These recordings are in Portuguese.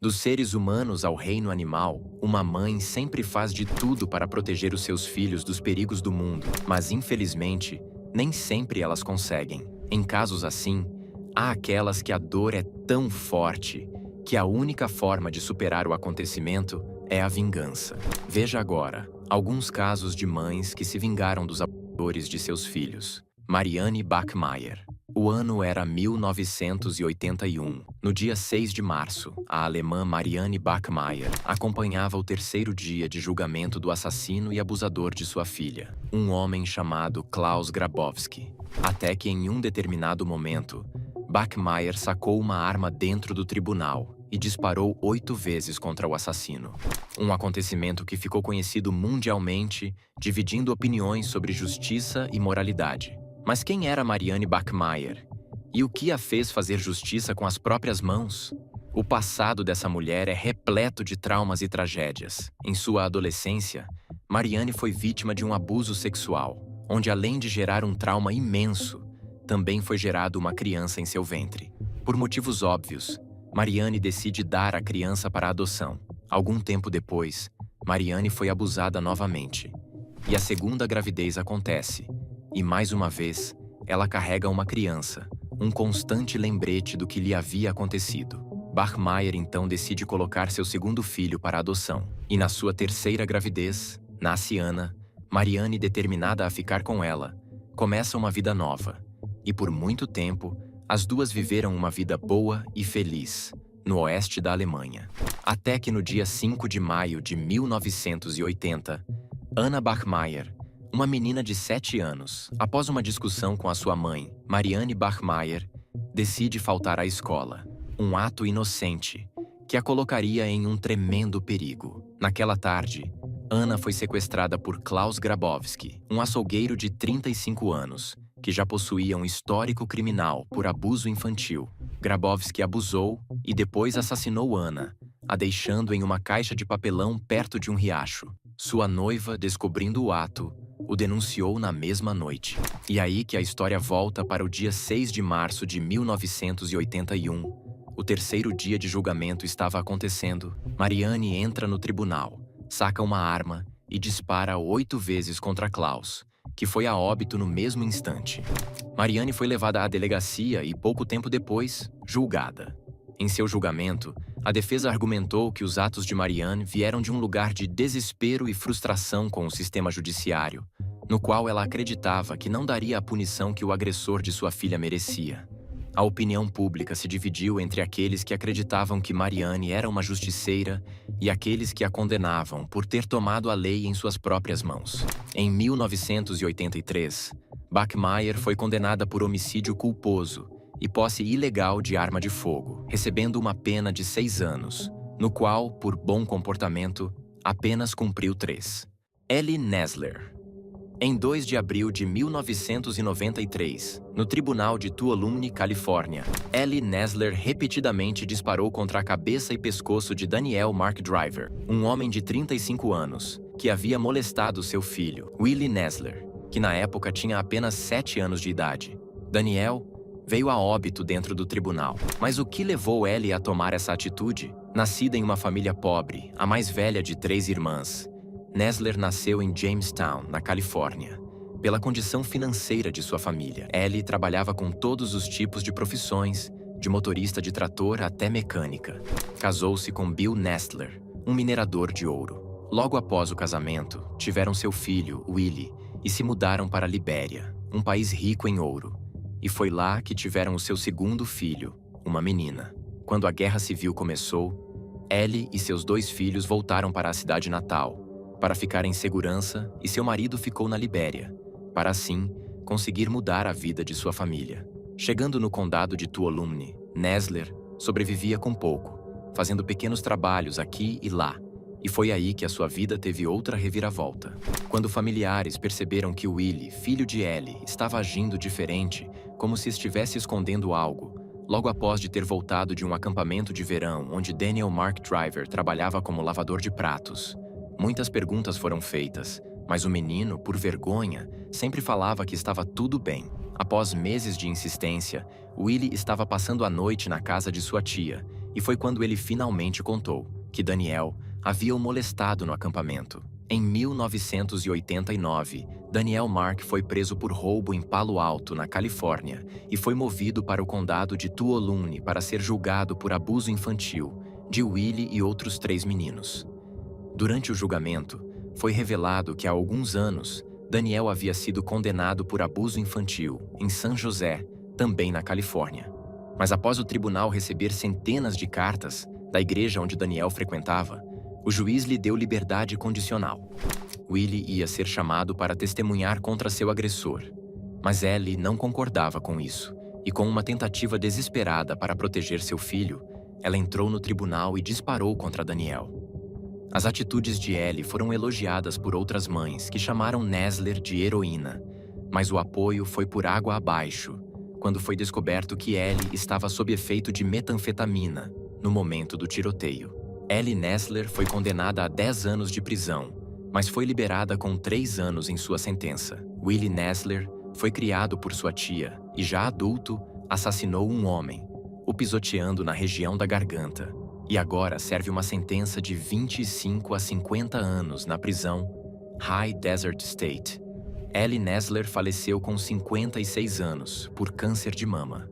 Dos seres humanos ao reino animal, uma mãe sempre faz de tudo para proteger os seus filhos dos perigos do mundo, mas infelizmente, nem sempre elas conseguem. Em casos assim, há aquelas que a dor é tão forte que a única forma de superar o acontecimento é a vingança. Veja agora alguns casos de mães que se vingaram dos abusadores de seus filhos. Marianne Bachmeier. O ano era 1981. No dia 6 de março, a alemã Marianne Bachmeier acompanhava o terceiro dia de julgamento do assassino e abusador de sua filha, um homem chamado Klaus Grabowski. Até que em um determinado momento, Bachmeier sacou uma arma dentro do tribunal e disparou 8 vezes contra o assassino. Um acontecimento que ficou conhecido mundialmente, dividindo opiniões sobre justiça e moralidade. Mas quem era Marianne Bachmeier? E o que a fez fazer justiça com as próprias mãos? O passado dessa mulher é repleto de traumas e tragédias. Em sua adolescência, Marianne foi vítima de um abuso sexual, onde além de gerar um trauma imenso, também foi gerado uma criança em seu ventre. Por motivos óbvios, Marianne decide dar a criança para adoção. Algum tempo depois, Marianne foi abusada novamente. E a segunda gravidez acontece. E mais uma vez, ela carrega uma criança, um constante lembrete do que lhe havia acontecido. Bachmeier então decide colocar seu segundo filho para adoção. E na sua terceira gravidez, nasce Anna. Marianne, determinada a ficar com ela, começa uma vida nova. E por muito tempo, as duas viveram uma vida boa e feliz, no oeste da Alemanha. Até que no dia 5 de maio de 1980, Anna Bachmeier, uma menina de 7 anos, após uma discussão com a sua mãe, Marianne Bachmeier, decide faltar à escola. Um ato inocente, que a colocaria em um tremendo perigo. Naquela tarde, Anna foi sequestrada por Klaus Grabowski, um açougueiro de 35 anos, que já possuía um histórico criminal por abuso infantil. Grabowski abusou e depois assassinou Anna, a deixando em uma caixa de papelão perto de um riacho. Sua noiva, descobrindo o ato, o denunciou na mesma noite. E aí que a história volta para o dia 6 de março de 1981. O terceiro dia de julgamento estava acontecendo. Marianne entra no tribunal, saca uma arma e dispara 8 vezes contra Klaus, que foi a óbito no mesmo instante. Marianne foi levada à delegacia e, pouco tempo depois, julgada. Em seu julgamento, a defesa argumentou que os atos de Marianne vieram de um lugar de desespero e frustração com o sistema judiciário, no qual ela acreditava que não daria a punição que o agressor de sua filha merecia. A opinião pública se dividiu entre aqueles que acreditavam que Marianne era uma justiceira e aqueles que a condenavam por ter tomado a lei em suas próprias mãos. Em 1983, Bachmeier foi condenada por homicídio culposo e posse ilegal de arma de fogo, recebendo uma pena de 6 anos, no qual, por bom comportamento, apenas cumpriu 3. Ellie Nessler. Em 2 de abril de 1993, no tribunal de Tuolumne, Califórnia, Ellie Nessler repetidamente disparou contra a cabeça e pescoço de Daniel Mark Driver, um homem de 35 anos, que havia molestado seu filho, Willie Nessler, que na época tinha apenas 7 anos de idade. Daniel veio a óbito dentro do tribunal. Mas o que levou Ellie a tomar essa atitude? Nascida em uma família pobre, a mais velha de 3 irmãs, Nessler nasceu em Jamestown, na Califórnia. Pela condição financeira de sua família, Ellie trabalhava com todos os tipos de profissões, de motorista de trator até mecânica. Casou-se com Bill Nessler, um minerador de ouro. Logo após o casamento, tiveram seu filho, Willie, e se mudaram para a Libéria, um país rico em ouro. E foi lá que tiveram o seu segundo filho, uma menina. Quando a Guerra Civil começou, Ellie e seus 2 filhos voltaram para a cidade natal, para ficar em segurança, e seu marido ficou na Libéria, para assim conseguir mudar a vida de sua família. Chegando no condado de Tuolumne, Nessler sobrevivia com pouco, fazendo pequenos trabalhos aqui e lá, e foi aí que a sua vida teve outra reviravolta. Quando familiares perceberam que Willie, filho de Ellie, estava agindo diferente, como se estivesse escondendo algo, logo após de ter voltado de um acampamento de verão onde Daniel Mark Driver trabalhava como lavador de pratos, muitas perguntas foram feitas, mas o menino, por vergonha, sempre falava que estava tudo bem. Após meses de insistência, Willie estava passando a noite na casa de sua tia e foi quando ele finalmente contou que Daniel havia o molestado no acampamento. Em 1989, Daniel Mark foi preso por roubo em Palo Alto, na Califórnia, e foi movido para o condado de Tuolumne para ser julgado por abuso infantil de Willie e outros 3 meninos. Durante o julgamento, foi revelado que há alguns anos, Daniel havia sido condenado por abuso infantil em San José, também na Califórnia. Mas após o tribunal receber centenas de cartas da igreja onde Daniel frequentava, o juiz lhe deu liberdade condicional. Willie ia ser chamado para testemunhar contra seu agressor, mas Ellie não concordava com isso, e com uma tentativa desesperada para proteger seu filho, ela entrou no tribunal e disparou contra Daniel. As atitudes de Ellie foram elogiadas por outras mães que chamaram Nessler de heroína, mas o apoio foi por água abaixo, quando foi descoberto que Ellie estava sob efeito de metanfetamina no momento do tiroteio. Ellie Nessler foi condenada a 10 anos de prisão, mas foi liberada com 3 anos em sua sentença. Willie Nessler foi criado por sua tia e, já adulto, assassinou um homem, o pisoteando na região da garganta, e agora serve uma sentença de 25 a 50 anos na prisão High Desert State. Ellie Nessler faleceu com 56 anos por câncer de mama.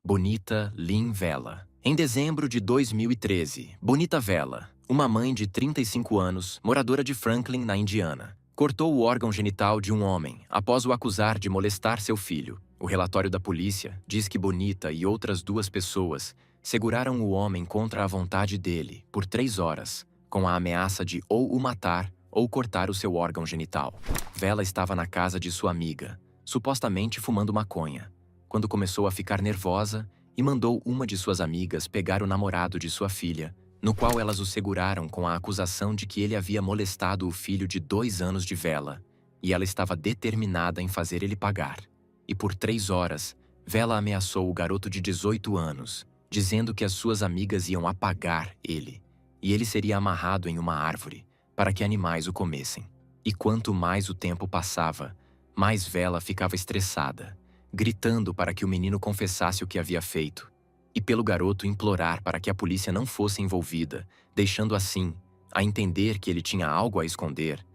Bonita Lynn Vela. Em dezembro de 2013, Bonita Vela, uma mãe de 35 anos, moradora de Franklin, na Indiana, cortou o órgão genital de um homem após o acusar de molestar seu filho. O relatório da polícia diz que Bonita e outras 2 pessoas seguraram o homem contra a vontade dele por 3 horas, com a ameaça de ou o matar ou cortar o seu órgão genital. Vela estava na casa de sua amiga, supostamente fumando maconha, quando começou a ficar nervosa e mandou uma de suas amigas pegar o namorado de sua filha, no qual elas o seguraram com a acusação de que ele havia molestado o filho de 2 anos de Vela, e ela estava determinada em fazer ele pagar. E por 3 horas, Vela ameaçou o garoto de 18 anos, dizendo que as suas amigas iam apagar ele, e ele seria amarrado em uma árvore, para que animais o comessem. E quanto mais o tempo passava, mais Vela ficava estressada, gritando para que o menino confessasse o que havia feito, e pelo garoto implorar para que a polícia não fosse envolvida, deixando assim a entender que ele tinha algo a esconder.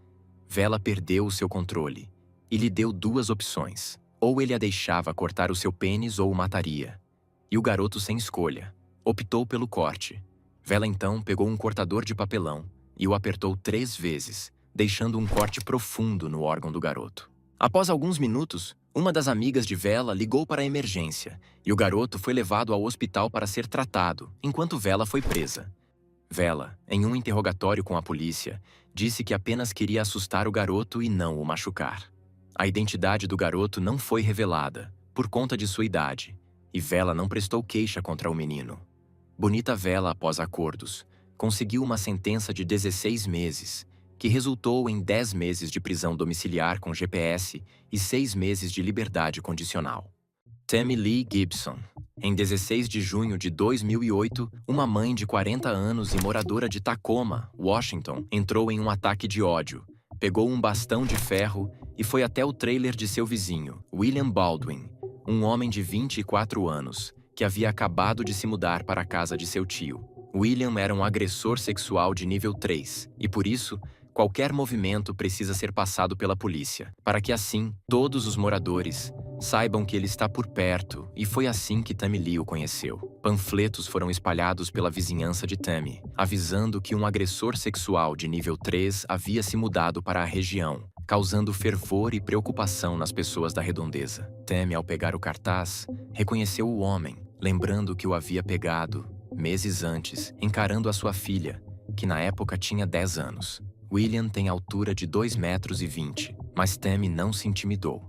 Vela perdeu o seu controle e lhe deu 2 opções: ou ele a deixava cortar o seu pênis ou o mataria. E o garoto, sem escolha, optou pelo corte. Vela então pegou um cortador de papelão e o apertou 3 vezes, deixando um corte profundo no órgão do garoto. Após alguns minutos, uma das amigas de Vela ligou para a emergência e o garoto foi levado ao hospital para ser tratado, enquanto Vela foi presa. Vela, em um interrogatório com a polícia, disse que apenas queria assustar o garoto e não o machucar. A identidade do garoto não foi revelada, por conta de sua idade, e Vela não prestou queixa contra o menino. Bonita Vela, após acordos, conseguiu uma sentença de 16 meses, que resultou em 10 meses de prisão domiciliar com GPS e 6 meses de liberdade condicional. Tammy Lee Gibson. Em 16 de junho de 2008, uma mãe de 40 anos e moradora de Tacoma, Washington, entrou em um ataque de ódio, pegou um bastão de ferro e foi até o trailer de seu vizinho, William Baldwin, um homem de 24 anos, que havia acabado de se mudar para a casa de seu tio. William era um agressor sexual de nível 3 e, por isso, qualquer movimento precisa ser passado pela polícia, para que assim todos os moradores saibam que ele está por perto, e foi assim que Tammy Lee o conheceu. Panfletos foram espalhados pela vizinhança de Tammy, avisando que um agressor sexual de nível 3 havia se mudado para a região, causando fervor e preocupação nas pessoas da redondeza. Tammy, ao pegar o cartaz, reconheceu o homem, lembrando que o havia pegado, meses antes, encarando a sua filha, que na época tinha 10 anos. William tem altura de 2,20 metros, mas Tammy não se intimidou.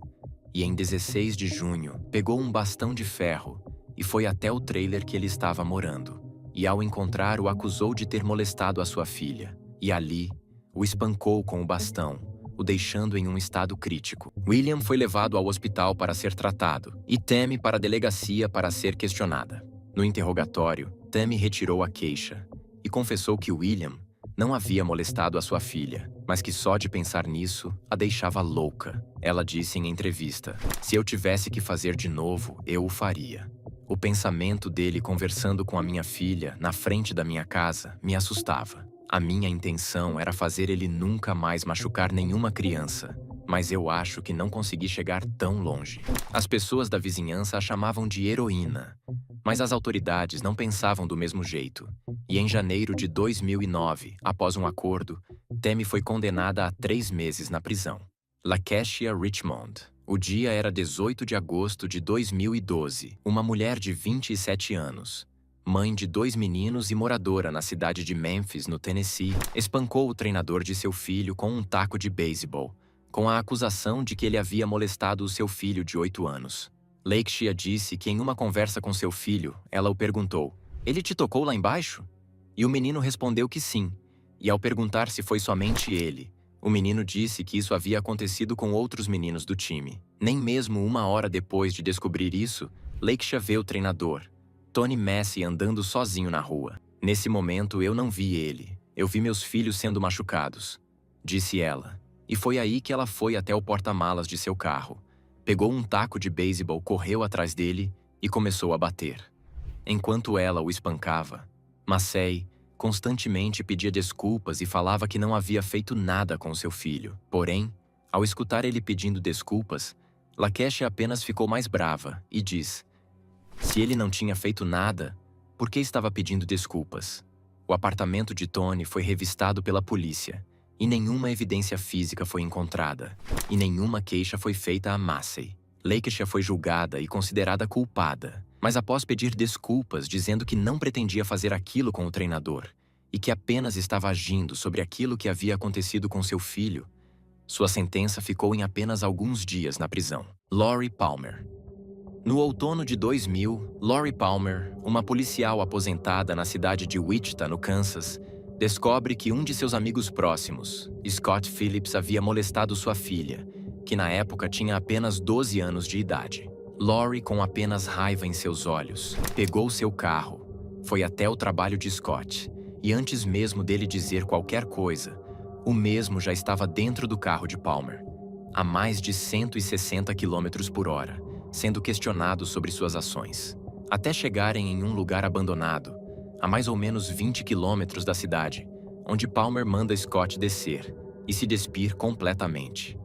E em 16 de junho, pegou um bastão de ferro e foi até o trailer que ele estava morando. E ao encontrar, o acusou de ter molestado a sua filha. E ali, o espancou com o bastão, o deixando em um estado crítico. William foi levado ao hospital para ser tratado e Tammy para a delegacia para ser questionada. No interrogatório, Tammy retirou a queixa e confessou que William não havia molestado a sua filha, mas que só de pensar nisso a deixava louca. Ela disse em entrevista: "Se eu tivesse que fazer de novo, eu o faria." O pensamento dele conversando com a minha filha na frente da minha casa me assustava. A minha intenção era fazer ele nunca mais machucar nenhuma criança, mas eu acho que não consegui chegar tão longe. As pessoas da vizinhança a chamavam de heroína, mas as autoridades não pensavam do mesmo jeito. E em janeiro de 2009, após um acordo, Tammy foi condenada a 3 meses na prisão. Lakecia Richmond. O dia era 18 de agosto de 2012. Uma mulher de 27 anos, mãe de 2 meninos e moradora na cidade de Memphis, no Tennessee, espancou o treinador de seu filho com um taco de beisebol, com a acusação de que ele havia molestado o seu filho de 8 anos. Lakecia disse que em uma conversa com seu filho, ela o perguntou: "Ele te tocou lá embaixo?" E o menino respondeu que sim, e ao perguntar se foi somente ele, o menino disse que isso havia acontecido com outros meninos do time. Nem mesmo 1 hora depois de descobrir isso, Lakecia vê o treinador, Tony Massey, andando sozinho na rua. "Nesse momento eu não vi ele, eu vi meus filhos sendo machucados", disse ela. E foi aí que ela foi até o porta-malas de seu carro, pegou um taco de beisebol, correu atrás dele e começou a bater. Enquanto ela o espancava, Massey constantemente pedia desculpas e falava que não havia feito nada com seu filho. Porém, ao escutar ele pedindo desculpas, Lakecia apenas ficou mais brava e diz: se ele não tinha feito nada, por que estava pedindo desculpas? O apartamento de Tony foi revistado pela polícia e nenhuma evidência física foi encontrada, e nenhuma queixa foi feita a Massey. Lakecia foi julgada e considerada culpada, mas após pedir desculpas dizendo que não pretendia fazer aquilo com o treinador e que apenas estava agindo sobre aquilo que havia acontecido com seu filho, sua sentença ficou em apenas alguns dias na prisão. Lori Palmer. No outono de 2000, Lori Palmer, uma policial aposentada na cidade de Wichita, no Kansas, descobre que um de seus amigos próximos, Scott Phillips, havia molestado sua filha, que na época tinha apenas 12 anos de idade. Lori, com apenas raiva em seus olhos, pegou seu carro, foi até o trabalho de Scott, e antes mesmo dele dizer qualquer coisa, o mesmo já estava dentro do carro de Palmer, a mais de 160 km/h, sendo questionado sobre suas ações, até chegarem em um lugar abandonado, a mais ou menos 20 quilômetros da cidade, onde Palmer manda Scott descer e se despir completamente.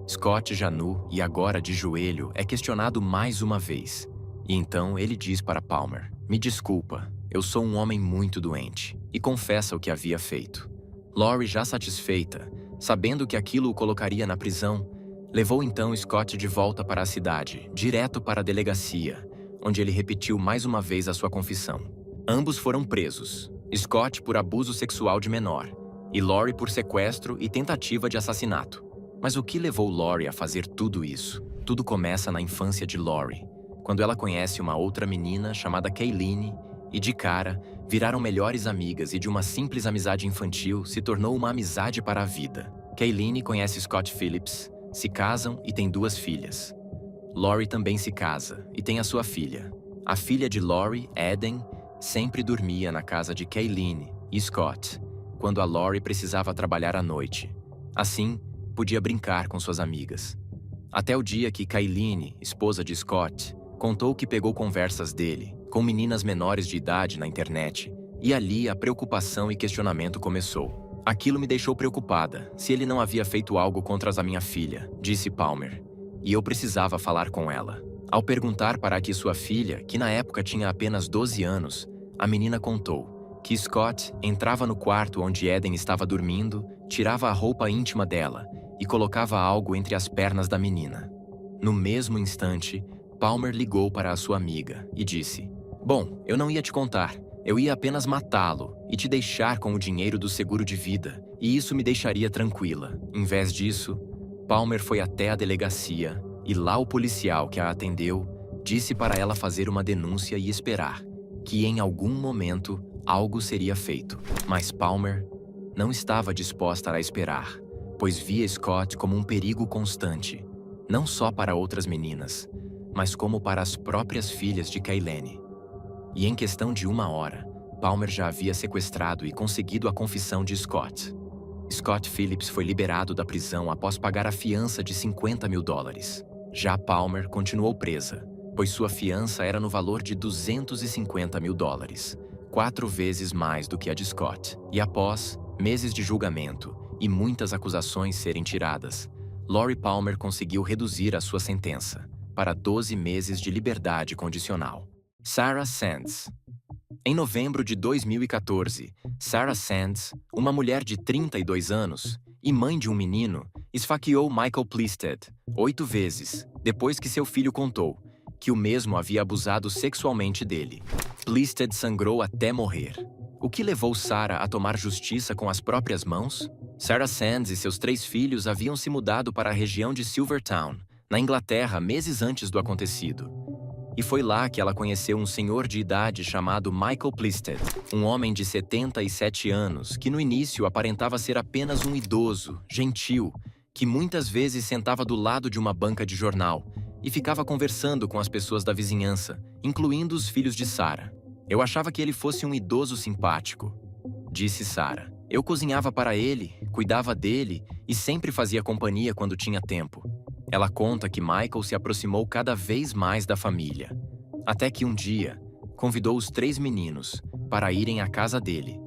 Scott, já nu e agora de joelho, é questionado mais uma vez. E então ele diz para Palmer: "Me desculpa, eu sou um homem muito doente", e confessa o que havia feito. Lori, já satisfeita, sabendo que aquilo o colocaria na prisão, levou então Scott de volta para a cidade, direto para a delegacia, onde ele repetiu mais uma vez a sua confissão. Ambos foram presos, Scott por abuso sexual de menor e Lori por sequestro e tentativa de assassinato. Mas o que levou Lori a fazer tudo isso? Tudo começa na infância de Lori, quando ela conhece uma outra menina chamada Kayleen e, de cara, viraram melhores amigas e de uma simples amizade infantil se tornou uma amizade para a vida. Kayleen conhece Scott Phillips, se casam e têm 2 filhas. Lori também se casa e tem a sua filha. A filha de Lori, Eden, sempre dormia na casa de Kayleen e Scott, quando a Lori precisava trabalhar à noite. Assim, podia brincar com suas amigas. Até o dia que Kayleen, esposa de Scott, contou que pegou conversas dele com meninas menores de idade na internet, e ali a preocupação e questionamento começou. "Aquilo me deixou preocupada, se ele não havia feito algo contra a minha filha", disse Palmer, "e eu precisava falar com ela." Ao perguntar para que sua filha, que na época tinha apenas 12 anos, a menina contou que Scott entrava no quarto onde Eden estava dormindo, tirava a roupa íntima dela e colocava algo entre as pernas da menina. No mesmo instante, Palmer ligou para a sua amiga e disse: "Bom, eu não ia te contar, eu ia apenas matá-lo e te deixar com o dinheiro do seguro de vida, e isso me deixaria tranquila." Em vez disso, Palmer foi até a delegacia e lá o policial que a atendeu disse para ela fazer uma denúncia e esperar, que em algum momento algo seria feito. Mas Palmer não estava disposta a esperar, pois via Scott como um perigo constante, não só para outras meninas, mas como para as próprias filhas de Kayleen. E em questão de 1 hora, Palmer já havia sequestrado e conseguido a confissão de Scott. Scott Phillips foi liberado da prisão após pagar a fiança de $50.000. Já Palmer continuou presa, pois sua fiança era no valor de $250 mil, 4 vezes mais do que a de Scott. E após meses de julgamento e muitas acusações serem tiradas, Lori Palmer conseguiu reduzir a sua sentença para 12 meses de liberdade condicional. Sarah Sands. Em novembro de 2014, Sarah Sands, uma mulher de 32 anos e mãe de um menino, esfaqueou Michael Plested 8 vezes, depois que seu filho contou que o mesmo havia abusado sexualmente dele. Plested sangrou até morrer. O que levou Sarah a tomar justiça com as próprias mãos? Sarah Sands e seus 3 filhos haviam se mudado para a região de Silvertown, na Inglaterra, meses antes do acontecido. E foi lá que ela conheceu um senhor de idade chamado Michael Plested, um homem de 77 anos que no início aparentava ser apenas um idoso, gentil, que muitas vezes sentava do lado de uma banca de jornal e ficava conversando com as pessoas da vizinhança, incluindo os filhos de Sarah. Eu achava que ele fosse um idoso simpático, disse Sarah. Eu cozinhava para ele, cuidava dele e sempre fazia companhia quando tinha tempo. Ela conta que Michael se aproximou cada vez mais da família, até que um dia convidou os 3 meninos para irem à casa dele.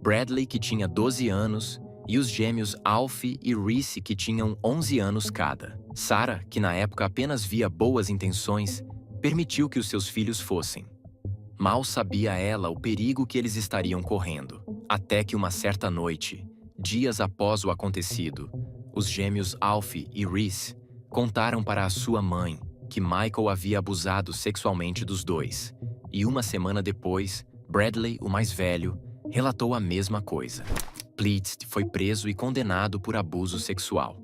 Bradley, que tinha 12 anos, e os gêmeos Alfie e Reese, que tinham 11 anos cada. Sarah, que na época apenas via boas intenções, permitiu que os seus filhos fossem. Mal sabia ela o perigo que eles estariam correndo, até que uma certa noite, dias após o acontecido, os gêmeos Alfie e Reese contaram para a sua mãe que Michael havia abusado sexualmente dos dois, e uma semana depois, Bradley, o mais velho, relatou a mesma coisa. Plested foi preso e condenado por abuso sexual.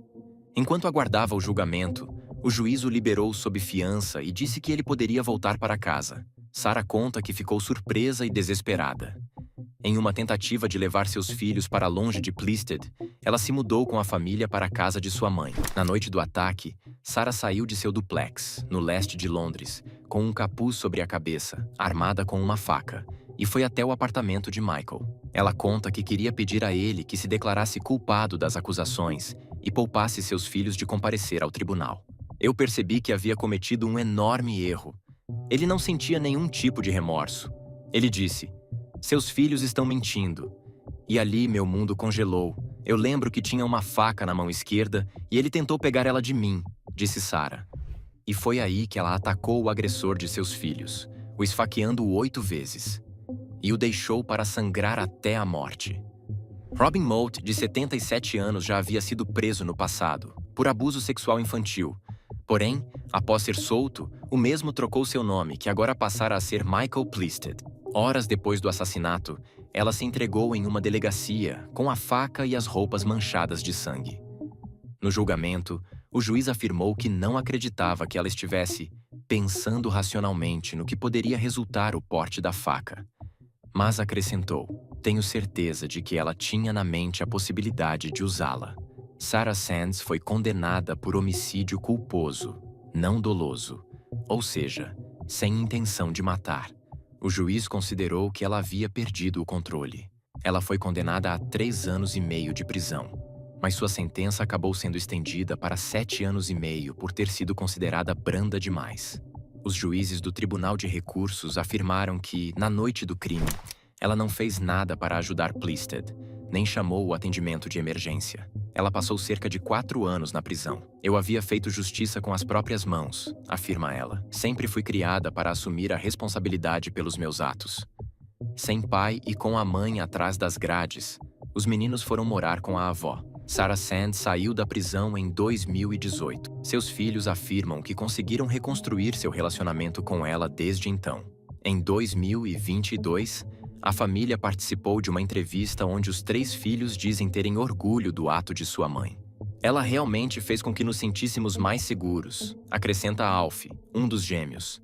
Enquanto aguardava o julgamento, o juiz o liberou sob fiança e disse que ele poderia voltar para casa. Sarah conta que ficou surpresa e desesperada. Em uma tentativa de levar seus filhos para longe de Plested, ela se mudou com a família para a casa de sua mãe. Na noite do ataque, Sarah saiu de seu duplex, no leste de Londres, com um capuz sobre a cabeça, armada com uma faca, e foi até o apartamento de Michael. Ela conta que queria pedir a ele que se declarasse culpado das acusações e poupasse seus filhos de comparecer ao tribunal. Eu percebi que havia cometido um enorme erro. Ele não sentia nenhum tipo de remorso. Ele disse: "Seus filhos estão mentindo." E ali meu mundo congelou. Eu lembro que tinha uma faca na mão esquerda e ele tentou pegar ela de mim, disse Sarah. E foi aí que ela atacou o agressor de seus filhos, o esfaqueando 8 vezes. E o deixou para sangrar até a morte. Robin Moult, de 77 anos, já havia sido preso no passado, por abuso sexual infantil. Porém, após ser solto, o mesmo trocou seu nome, que agora passara a ser Michael Plested. Horas depois do assassinato, ela se entregou em uma delegacia, com a faca e as roupas manchadas de sangue. No julgamento, o juiz afirmou que não acreditava que ela estivesse pensando racionalmente no que poderia resultar o porte da faca. Mas acrescentou: "Tenho certeza de que ela tinha na mente a possibilidade de usá-la." Sarah Sands foi condenada por homicídio culposo, não doloso, ou seja, sem intenção de matar. O juiz considerou que ela havia perdido o controle. Ela foi condenada a 3 anos e meio de prisão, mas sua sentença acabou sendo estendida para 7 anos e meio por ter sido considerada branda demais. Os juízes do Tribunal de Recursos afirmaram que, na noite do crime, ela não fez nada para ajudar Plested, nem chamou o atendimento de emergência. Ela passou cerca de 4 anos na prisão. "Eu havia feito justiça com as próprias mãos", afirma ela. "Sempre fui criada para assumir a responsabilidade pelos meus atos." Sem pai e com a mãe atrás das grades, os meninos foram morar com a avó. Sarah Sands saiu da prisão em 2018. Seus filhos afirmam que conseguiram reconstruir seu relacionamento com ela desde então. Em 2022, a família participou de uma entrevista onde os 3 filhos dizem terem orgulho do ato de sua mãe. "Ela realmente fez com que nos sentíssemos mais seguros", acrescenta Alfie, um dos gêmeos.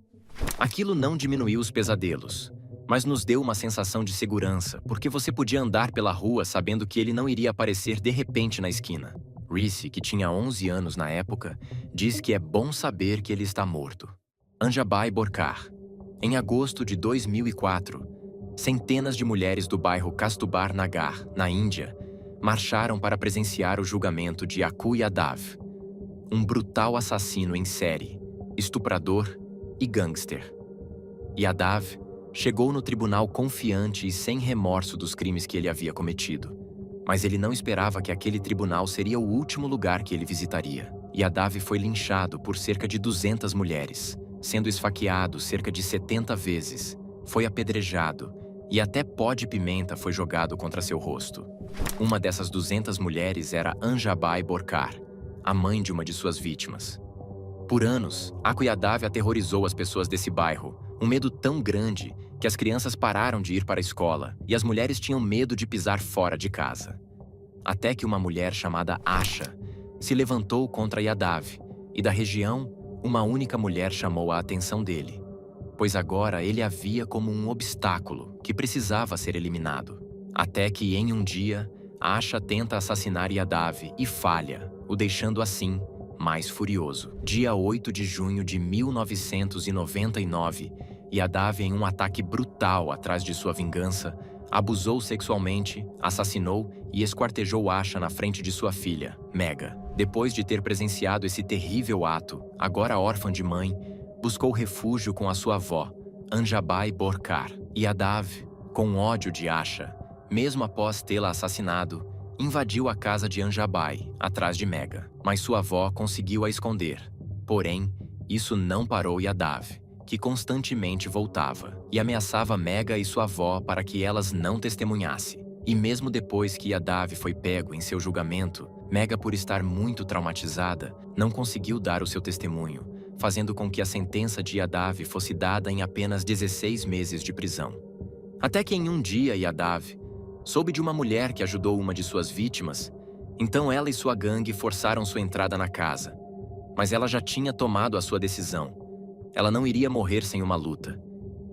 "Aquilo não diminuiu os pesadelos, mas nos deu uma sensação de segurança, porque você podia andar pela rua sabendo que ele não iria aparecer de repente na esquina." Reese, que tinha 11 anos na época, diz que é bom saber que ele está morto. Anjabai Borkar. Em agosto de 2004, centenas de mulheres do bairro Kastubar Nagar, na Índia, marcharam para presenciar o julgamento de Akul Yadav, um brutal assassino em série, estuprador e gangster. Yadav chegou no tribunal confiante e sem remorso dos crimes que ele havia cometido. Mas ele não esperava que aquele tribunal seria o último lugar que ele visitaria. Yadav foi linchado por cerca de 200 mulheres, sendo esfaqueado cerca de 70 vezes, foi apedrejado e até pó de pimenta foi jogado contra seu rosto. Uma dessas 200 mulheres era Anjabai Borkar, a mãe de uma de suas vítimas. Por anos, Yadav aterrorizou as pessoas desse bairro, um medo tão grande que as crianças pararam de ir para a escola e as mulheres tinham medo de pisar fora de casa. Até que uma mulher chamada Asha se levantou contra Yadav e da região, uma única mulher chamou a atenção dele, pois agora ele a via como um obstáculo que precisava ser eliminado. Até que, em um dia, Asha tenta assassinar Yadav e falha, o deixando assim mais furioso. Dia 8 de junho de 1999, Yadav, em um ataque brutal atrás de sua vingança, abusou sexualmente, assassinou e esquartejou Asha na frente de sua filha, Mega. Depois de ter presenciado esse terrível ato, agora órfã de mãe, buscou refúgio com a sua avó, Anjabai Borkar. Yadav, com ódio de Asha, mesmo após tê-la assassinado, invadiu a casa de Anjabai, atrás de Mega. Mas sua avó conseguiu a esconder. Porém, isso não parou Yadav, que constantemente voltava e ameaçava Mega e sua avó para que elas não testemunhassem. E mesmo depois que Yadav foi pego em seu julgamento, Mega, por estar muito traumatizada, não conseguiu dar o seu testemunho, fazendo com que a sentença de Yadav fosse dada em apenas 16 meses de prisão. Até que em um dia Yadav soube de uma mulher que ajudou uma de suas vítimas, então ela e sua gangue forçaram sua entrada na casa. Mas ela já tinha tomado a sua decisão. Ela não iria morrer sem uma luta.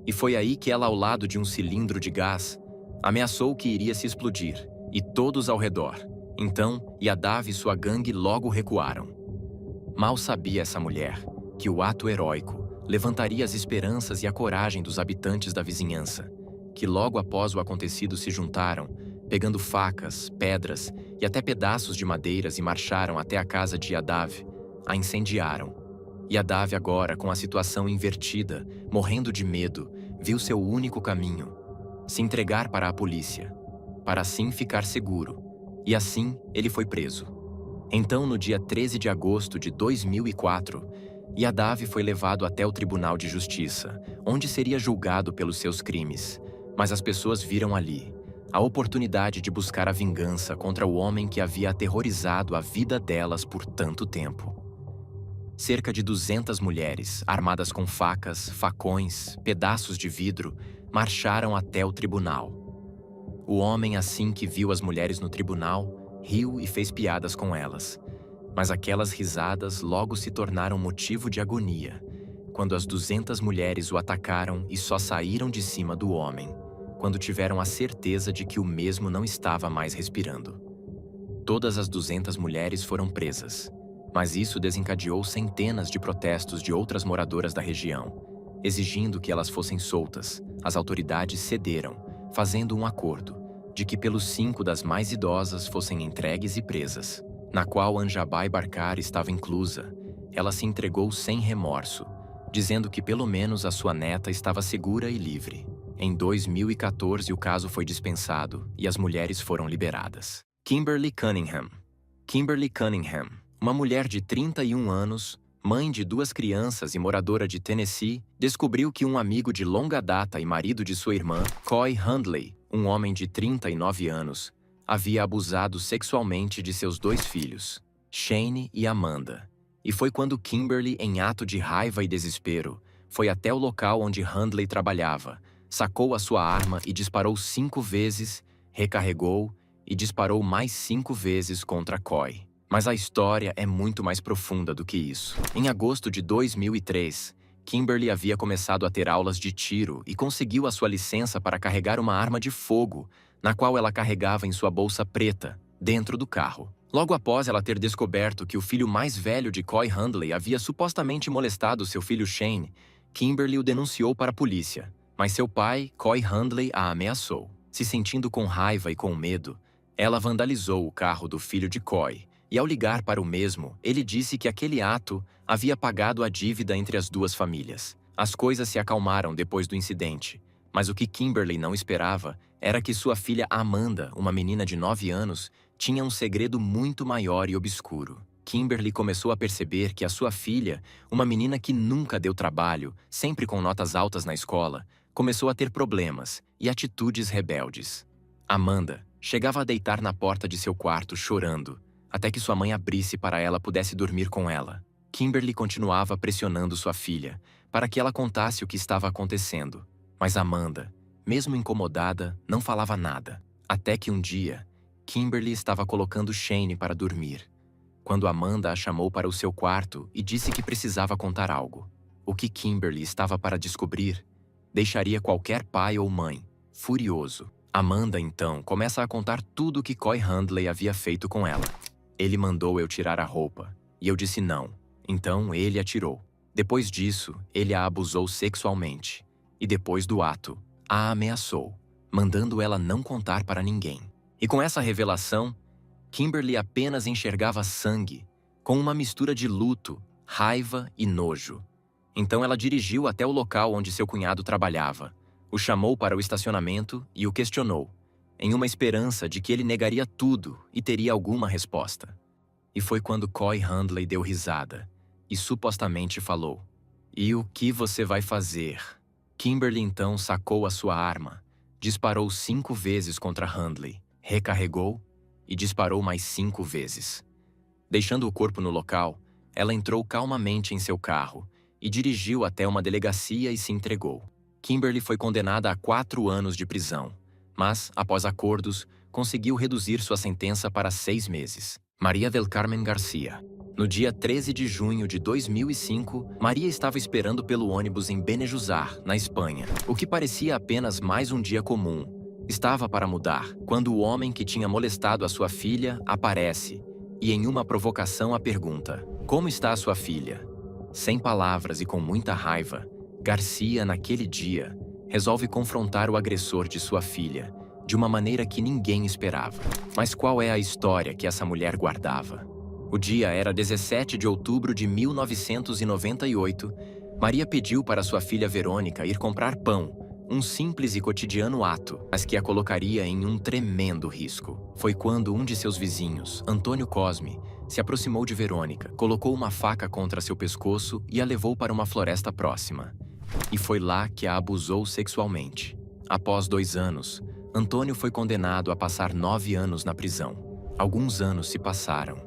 E foi aí que ela, ao lado de um cilindro de gás, ameaçou que iria se explodir, e todos ao redor. Então, Yadav e sua gangue logo recuaram. Mal sabia essa mulher que o ato heróico levantaria as esperanças e a coragem dos habitantes da vizinhança, que logo após o acontecido se juntaram, pegando facas, pedras e até pedaços de madeiras e marcharam até a casa de Yadav, a incendiaram. Yadav, agora com a situação invertida, morrendo de medo, viu seu único caminho: se entregar para a polícia, para assim ficar seguro. E assim, ele foi preso. Então, no dia 13 de agosto de 2004, Yadav foi levado até o Tribunal de Justiça, onde seria julgado pelos seus crimes. Mas as pessoas viram ali a oportunidade de buscar a vingança contra o homem que havia aterrorizado a vida delas por tanto tempo. Cerca de 200 mulheres, armadas com facas, facões, pedaços de vidro, marcharam até o tribunal. O homem, assim que viu as mulheres no tribunal, riu e fez piadas com elas. Mas aquelas risadas logo se tornaram motivo de agonia, quando as 200 mulheres o atacaram e só saíram de cima do homem, quando tiveram a certeza de que o mesmo não estava mais respirando. Todas as 200 mulheres foram presas, mas isso desencadeou centenas de protestos de outras moradoras da região, exigindo que elas fossem soltas. As autoridades cederam, fazendo um acordo de que pelos 5 das mais idosas fossem entregues e presas, na qual Anjabai Borkar estava inclusa. Ela se entregou sem remorso, dizendo que pelo menos a sua neta estava segura e livre. Em 2014, o caso foi dispensado e as mulheres foram liberadas. Kimberly Cunningham. Kimberly Cunningham, uma mulher de 31 anos, mãe de 2 crianças e moradora de Tennessee, descobriu que um amigo de longa data e marido de sua irmã, Coy Handley, um homem de 39 anos, havia abusado sexualmente de seus 2 filhos, Shane e Amanda. E foi quando Kimberly, em ato de raiva e desespero, foi até o local onde Handley trabalhava, sacou a sua arma e disparou 5 vezes, recarregou e disparou mais 5 vezes contra Coy. Mas a história é muito mais profunda do que isso. Em agosto de 2003, Kimberly havia começado a ter aulas de tiro e conseguiu a sua licença para carregar uma arma de fogo, na qual ela carregava em sua bolsa preta, dentro do carro. Logo após ela ter descoberto que o filho mais velho de Coy Handley havia supostamente molestado seu filho Shane, Kimberly o denunciou para a polícia, mas seu pai, Coy Handley, a ameaçou. Se sentindo com raiva e com medo, ela vandalizou o carro do filho de Coy, e ao ligar para o mesmo, ele disse que aquele ato havia pagado a dívida entre as 2 famílias. As coisas se acalmaram depois do incidente, mas o que Kimberly não esperava era que sua filha Amanda, uma menina de 9 anos, tinha um segredo muito maior e obscuro. Kimberly começou a perceber que a sua filha, uma menina que nunca deu trabalho, sempre com notas altas na escola, começou a ter problemas e atitudes rebeldes. Amanda chegava a deitar na porta de seu quarto chorando, até que sua mãe abrisse para ela pudesse dormir com ela. Kimberly continuava pressionando sua filha para que ela contasse o que estava acontecendo, mas Amanda, mesmo incomodada, não falava nada. Até que um dia, Kimberly estava colocando Shane para dormir, quando Amanda a chamou para o seu quarto e disse que precisava contar algo. O que Kimberly estava para descobrir deixaria qualquer pai ou mãe furioso. Amanda, então, começa a contar tudo o que Coy Handley havia feito com ela. Ele mandou eu tirar a roupa, e eu disse não. Então ele a tirou. Depois disso, ele a abusou sexualmente. E depois do ato, a ameaçou, mandando ela não contar para ninguém. E com essa revelação, Kimberly apenas enxergava sangue, com uma mistura de luto, raiva e nojo. Então ela dirigiu até o local onde seu cunhado trabalhava, o chamou para o estacionamento e o questionou, em uma esperança de que ele negaria tudo e teria alguma resposta. E foi quando Coy Handley deu risada e supostamente falou: "E o que você vai fazer?" Kimberly então sacou a sua arma, disparou 5 vezes contra Handley, recarregou e disparou mais 5 vezes. Deixando o corpo no local, ela entrou calmamente em seu carro e dirigiu até uma delegacia e se entregou. Kimberly foi condenada a 4 anos de prisão, mas, após acordos, conseguiu reduzir sua sentença para 6 meses. Maria del Carmen Garcia. No dia 13 de junho de 2005, Maria estava esperando pelo ônibus em Benejúzar, na Espanha. O que parecia apenas mais um dia comum estava para mudar, quando o homem que tinha molestado a sua filha aparece e, em uma provocação, a pergunta: "Como está a sua filha?" Sem palavras e com muita raiva, Garcia, naquele dia, resolve confrontar o agressor de sua filha, de uma maneira que ninguém esperava. Mas qual é a história que essa mulher guardava? O dia era 17 de outubro de 1998. Maria pediu para sua filha Verônica ir comprar pão, um simples e cotidiano ato, mas que a colocaria em um tremendo risco. Foi quando um de seus vizinhos, Antônio Cosme, se aproximou de Verônica, colocou uma faca contra seu pescoço e a levou para uma floresta próxima. E foi lá que a abusou sexualmente. Após 2 anos, Antônio foi condenado a passar 9 anos na prisão. Alguns anos se passaram,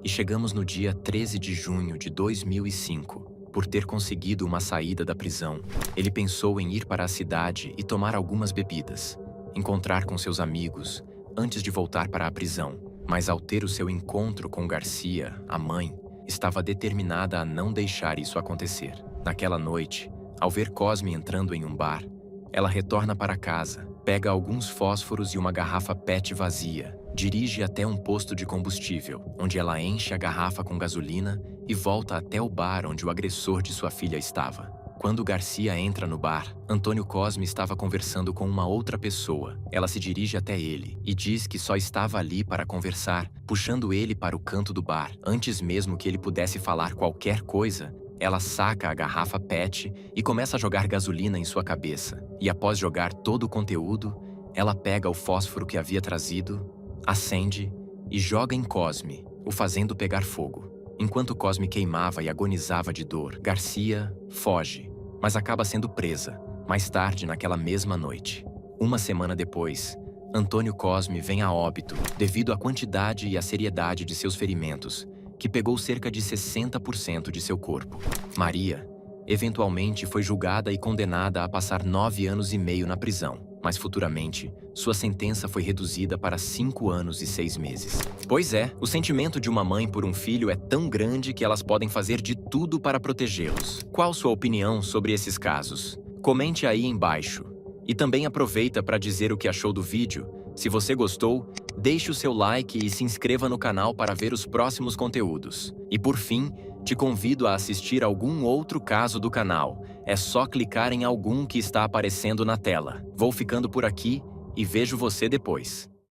e chegamos no dia 13 de junho de 2005. Por ter conseguido uma saída da prisão, ele pensou em ir para a cidade e tomar algumas bebidas, encontrar com seus amigos, antes de voltar para a prisão. Mas ao ter o seu encontro com Garcia, a mãe, estava determinada a não deixar isso acontecer. Naquela noite, ao ver Cosme entrando em um bar, ela retorna para casa, pega alguns fósforos e uma garrafa PET vazia, dirige até um posto de combustível, onde ela enche a garrafa com gasolina e volta até o bar onde o agressor de sua filha estava. Quando Garcia entra no bar, Antônio Cosme estava conversando com uma outra pessoa. Ela se dirige até ele e diz que só estava ali para conversar, puxando ele para o canto do bar. Antes mesmo que ele pudesse falar qualquer coisa, ela saca a garrafa PET e começa a jogar gasolina em sua cabeça. E após jogar todo o conteúdo, ela pega o fósforo que havia trazido, acende e joga em Cosme, o fazendo pegar fogo. Enquanto Cosme queimava e agonizava de dor, Garcia foge, mas acaba sendo presa, mais tarde naquela mesma noite. Uma semana depois, Antônio Cosme vem a óbito devido à quantidade e à seriedade de seus ferimentos, que pegou cerca de 60% de seu corpo. Maria, eventualmente, foi julgada e condenada a passar 9 anos e meio na prisão, mas futuramente, sua sentença foi reduzida para 5 anos e 6 meses. Pois é, o sentimento de uma mãe por um filho é tão grande que elas podem fazer de tudo para protegê-los. Qual sua opinião sobre esses casos? Comente aí embaixo. E também aproveita para dizer o que achou do vídeo. Se você gostou, deixe o seu like e se inscreva no canal para ver os próximos conteúdos. E por fim, te convido a assistir algum outro caso do canal. É só clicar em algum que está aparecendo na tela. Vou ficando por aqui e vejo você depois.